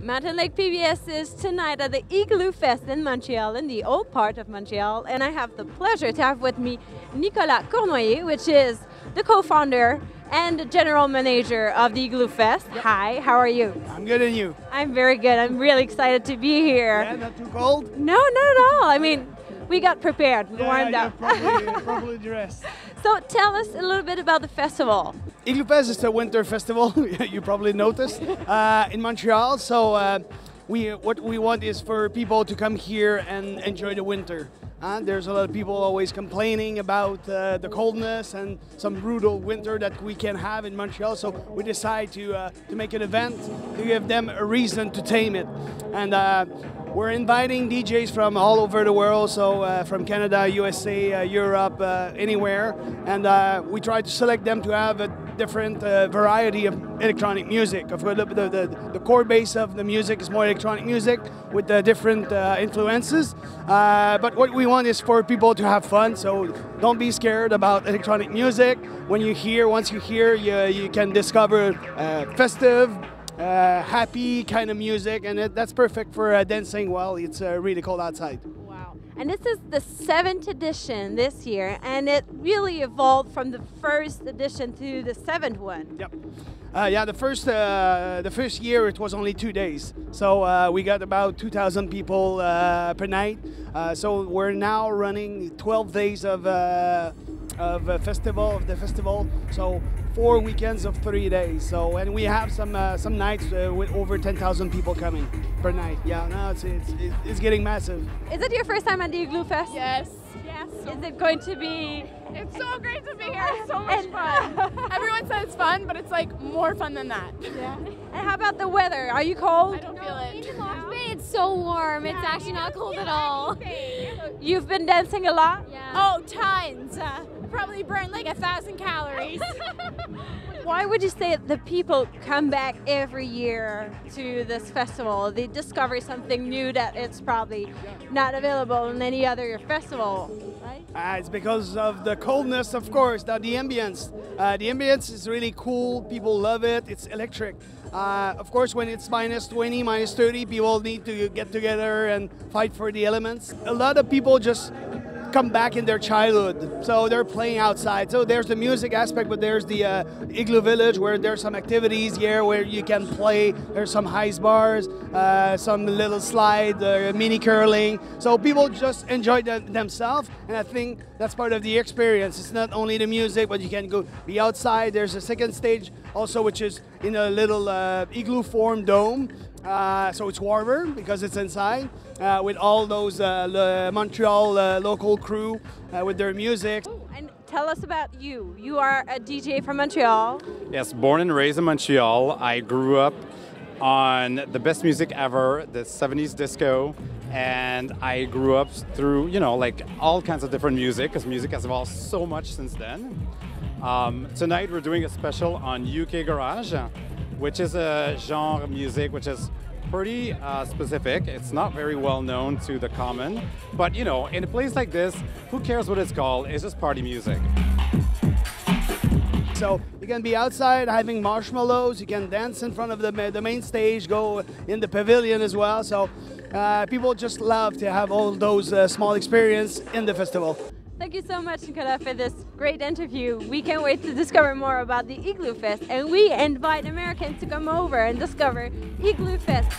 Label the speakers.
Speaker 1: Mountain Lake PBS is tonight at the Igloofest in Montreal, in the old part of Montreal, and I have the pleasure to have with me Nicolas Cournoyer, which is the co-founder and the general manager of the Igloofest. Yep. Hi, how are you?
Speaker 2: I'm good, and you?
Speaker 1: I'm very good. I'm really excited to be here.
Speaker 2: Yeah, not too cold?
Speaker 1: No, not at all. I mean, we got prepared, we warmed up.
Speaker 2: Properly dressed.
Speaker 1: So tell us a little bit about the festival.
Speaker 2: Igloofest is a winter festival, you probably noticed, in Montreal. So what we want is for people to come here and enjoy the winter. There's a lot of people always complaining about the coldness and some brutal winter that we can have in Montreal. So we decide to make an event to give them a reason to tame it. And we're inviting DJs from all over the world, so from Canada, USA, Europe, anywhere. And we try to select them to have a different variety of electronic music. Of course, the core base of the music is more electronic music with different influences. But what we want is for people to have fun, so don't be scared about electronic music. Once you hear, you can discover festive, happy kind of music, and that's perfect for dancing while it's really cold outside.
Speaker 1: Wow. And this is the 7th edition this year, and it really evolved from the first edition to the 7th one.
Speaker 2: Yep. Yeah, the first year it was only 2 days, so we got about 2,000 people per night. So we're now running 12 days of the festival. So 4 weekends of 3 days. So, and we have some nights with over 10,000 people coming per night. Yeah, no, it's getting massive.
Speaker 1: Is it your first time at the Igloofest?
Speaker 3: Yes.
Speaker 1: Yes. Is it going to be?
Speaker 3: It's so great to be here. It's so much fun. Everyone says it's fun, but it's like more fun than that.
Speaker 1: Yeah. And how about the weather? Are you cold?
Speaker 3: I don't feel it.
Speaker 4: In Las Bay, it's so warm. It's actually not cold at all.
Speaker 1: You've been dancing a lot?
Speaker 4: Yeah.
Speaker 3: Oh, tons. Probably burned like 1,000 calories.
Speaker 1: Why would you say the people come back every year to this festival? They discover something new that it's probably not available in any other festival, right?
Speaker 2: It's because of the coldness, of course, the ambience. The ambience is really cool. People love it. It's electric. Of course, when it's minus 20, minus 30, people need to get together and fight for the elements. A lot of people just come back in their childhood, so they're playing outside. So there's the music aspect, but there's the Igloo Village where there's some activities here where you can play. There's some ice bars, some little slide, mini curling. So people just enjoy themselves, and I think that's part of the experience. It's not only the music, but you can go be outside. There's a second stage also, which is in a little igloo form dome. So it's warmer because it's inside with all those Montreal local crew with their music.
Speaker 1: And tell us about you. You are a DJ from Montreal.
Speaker 5: Yes, born and raised in Montreal. I grew up on the best music ever, the 70s disco, and I grew up through, like all kinds of different music, because music has evolved so much since then. Tonight we're doing a special on UK Garage, which is a genre of music which is pretty specific. It's not very well known to the common, but in a place like this, who cares what it's called? It's just party music.
Speaker 2: So you can be outside having marshmallows, you can dance in front of the main stage, go in the pavilion as well. So people just love to have all those small experiences in the festival.
Speaker 1: Thank you so much, Nicolas, for this great interview. We can't wait to discover more about the Igloofest, and we invite Americans to come over and discover Igloofest.